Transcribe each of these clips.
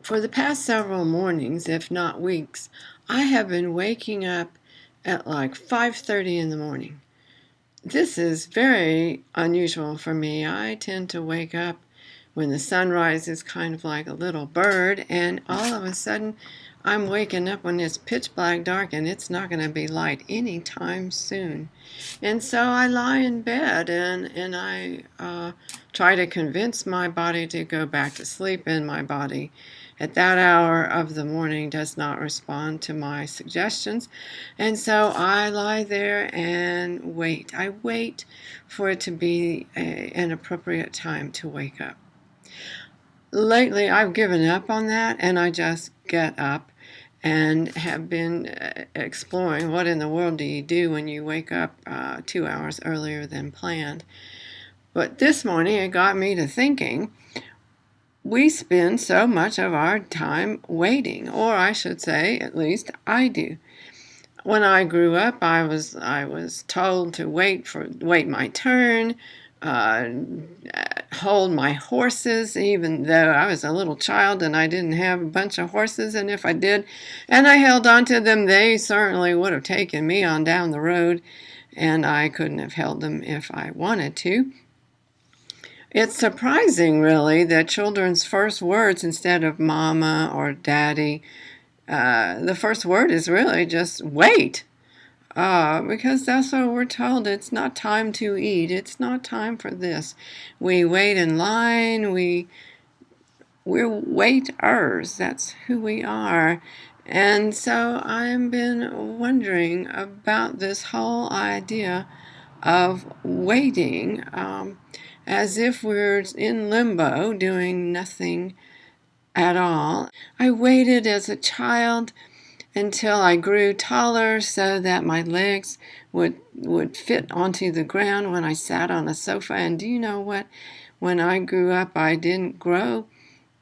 For the past several mornings, if not weeks, I have been waking up at like 5:30 in the morning. This is very unusual for me. I tend to wake up when the sun rises kind of like a little bird, and all of a sudden I'm waking up when it's pitch black dark and it's not going to be light anytime soon. And so I lie in bed and I try to convince my body to go back to sleep, and my body at that hour of the morning does not respond to my suggestions. And so I lie there and wait. I wait for it to be an appropriate time to wake up. Lately, I've given up on that, and I just get up and have been exploring what in the world do you do when you wake up 2 hours earlier than planned. But this morning, it got me to thinking, we spend so much of our time waiting, or I should say, at least I do. When I grew up, I was told to wait my turn, uh, hold my horses, even though I was a little child and I didn't have a bunch of horses. And if I did, and I held on to them, they certainly would have taken me on down the road, and I couldn't have held them if I wanted to. It's surprising, really, that children's first words, instead of mama or daddy, the first word is really just wait. Because that's what we're told. It's not time to eat. It's not time for this. We wait in line. We're waiters. That's who we are. And so I've been wondering about this whole idea of waiting, as if we're in limbo doing nothing at all. I waited as a child until I grew taller so that my legs would fit onto the ground when I sat on a sofa. And do you know what? When I grew up, I didn't grow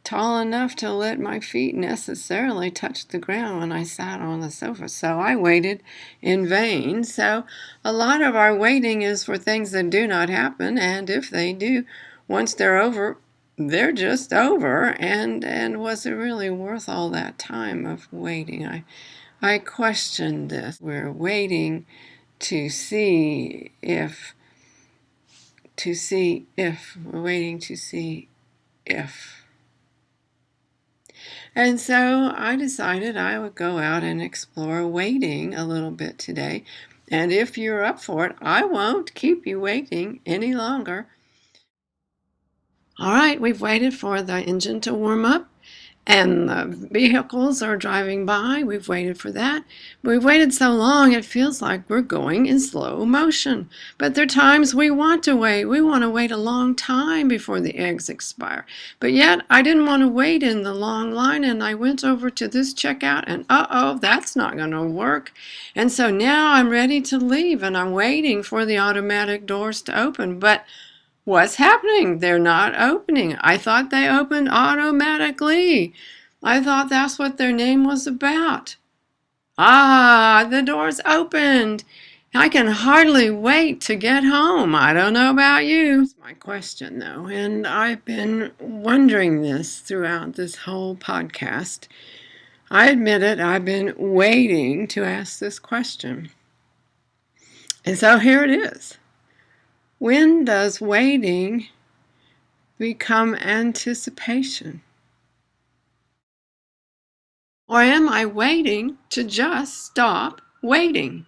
tall enough to let my feet necessarily touch the ground when I sat on the sofa. So I waited in vain. So a lot of our waiting is for things that do not happen, and if they do, once they're over, they're just over. And was it really worth all that time of waiting? I question this. We're waiting to see if we're waiting to see if. And so I decided I would go out and explore waiting a little bit today. And if you're up for it, I won't keep you waiting any longer. All right, we've waited for the engine to warm up, and the vehicles are driving by. We've waited for that. We've waited so long it feels like we're going in slow motion. But there are times we want to wait. We want to wait a long time before the eggs expire. But yet I didn't want to wait in the long line, and I went over to this checkout, and that's not going to work. And so now I'm ready to leave, and I'm waiting for the automatic doors to open. But what's happening? They're not opening. I thought they opened automatically. I thought that's what their name was about. The doors opened. I can hardly wait to get home. I don't know about you. That's my question, though, and I've been wondering this throughout this whole podcast. I admit it, I've been waiting to ask this question. And so here it is. When does waiting become anticipation? Or am I waiting to just stop waiting?